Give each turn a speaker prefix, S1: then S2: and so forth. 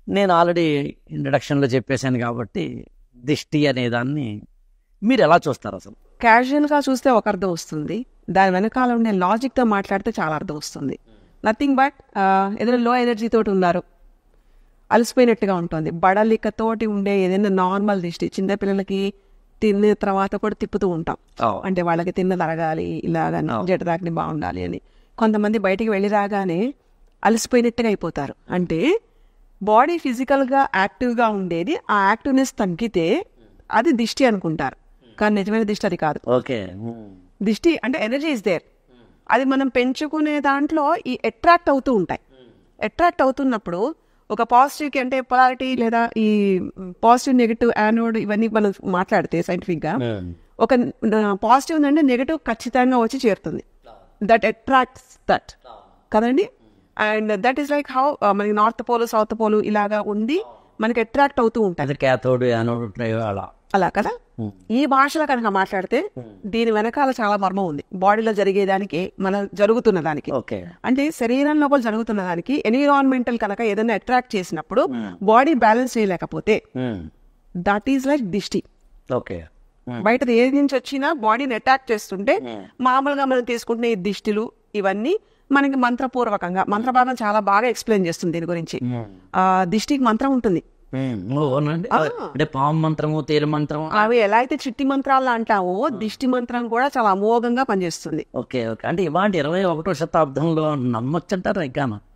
S1: నేను ఆల్రెడీ ఇంట్రడక్షన్లో చెప్పేశాను కాబట్టి దిష్టి అనే దాన్ని మీరు ఎలా చూస్తారు అసలు?
S2: క్యాజువల్గా చూస్తే ఒక అర్థం వస్తుంది, దాని వెనకాల ఉండే లాజిక్తో మాట్లాడితే చాలా అర్థం వస్తుంది. నథింగ్ బట్ ఏదైనా లో ఎనర్జీ తోటి ఉన్నారు, అలసిపోయినట్టుగా ఉంటుంది, బడలికతోటి ఉండే ఏదైనా నార్మల్ దిష్టి. చిన్నపిల్లలకి తిన్న తర్వాత కూడా తిప్పుతూ ఉంటాం, అంటే వాళ్ళకి తిన్నది అరగాలి ఇలాగని, జఠరాగ్ని బాగుండాలి అని. కొంతమంది బయటికి వెళ్ళి రాగానే అలసిపోయినట్టుగా అయిపోతారు, అంటే బాడీ ఫిజికల్గా యాక్టివ్గా ఉండేది ఆ యాక్టివ్నెస్ తగ్గితే అది దిష్టి అనుకుంటారు, కానీ నిజమైన దిష్టి అది కాదు.
S1: ఓకే,
S2: దిష్టి అంటే ఎనర్జీ ఇస్ దేర్, అది మనం పెంచుకునే దాంట్లో ఈ అట్రాక్ట్ అవుతూ ఉంటాయి. అట్రాక్ట్ అవుతున్నప్పుడు ఒక పాజిటివ్కి అంటే పొలారిటీ లేదా ఈ పాజిటివ్ నెగిటివ్ యానోడ్ ఇవన్నీ మనం మాట్లాడితే సైంటిఫిక్గా ఒక పాజిటివ్ ఉందంటే నెగిటివ్ ఖచ్చితంగా వచ్చి చేరుతుంది. దట్ అట్రాక్ట్స్ దట్ కదండి. And that is like how మనకి నార్త్ పోల్ సౌత్ పోల్ ఇలాగా ఉంది, మనకి అట్రాక్ట్ అవుతూ ఉంటాయి
S1: క్యాథోడ్ యానోడ్
S2: అలా కదా. ఈ భాషలో కనుక మాట్లాడితే దీని వెనకాల చాలా మర్మం ఉంది, బాడీలో జరిగేదానికి మన జరుగుతున్న దానికి. అంటే శరీరం లోపల జరుగుతున్న దానికి ఎన్విరాన్మెంటల్ కనుక ఏదైనా అట్రాక్ట్ చేసినప్పుడు బాడీ బ్యాలెన్స్ చేయలేకపోతే దట్ ఈస్ లైక్ దిష్టి. బయట ఏది నుంచి వచ్చినా బాడీని అటాక్ చేస్తుంటే మామూలుగా మనం తీసుకుంటున్న ఈ దిష్టిలు ఇవన్నీ మనకి మంత్రపూర్వకంగా, మంత్రభాగం చాలా బాగా ఎక్స్ప్లెయిన్ చేస్తుంది దీని గురించి. దిష్టికి మంత్రం ఉంటుంది,
S1: అంటే పాము మంత్రము, తేలు మంత్రం,
S2: అవి ఎలా అయితే చిట్టి మంత్రాలు అంటావో దిష్టి మంత్రం కూడా చాలా అమోఘంగా పనిచేస్తుంది.
S1: ఓకే ఓకే, అంటే ఇవాళ 21వ శతాబ్దంలో నమ్మొచ్చంటారా ఇంకా?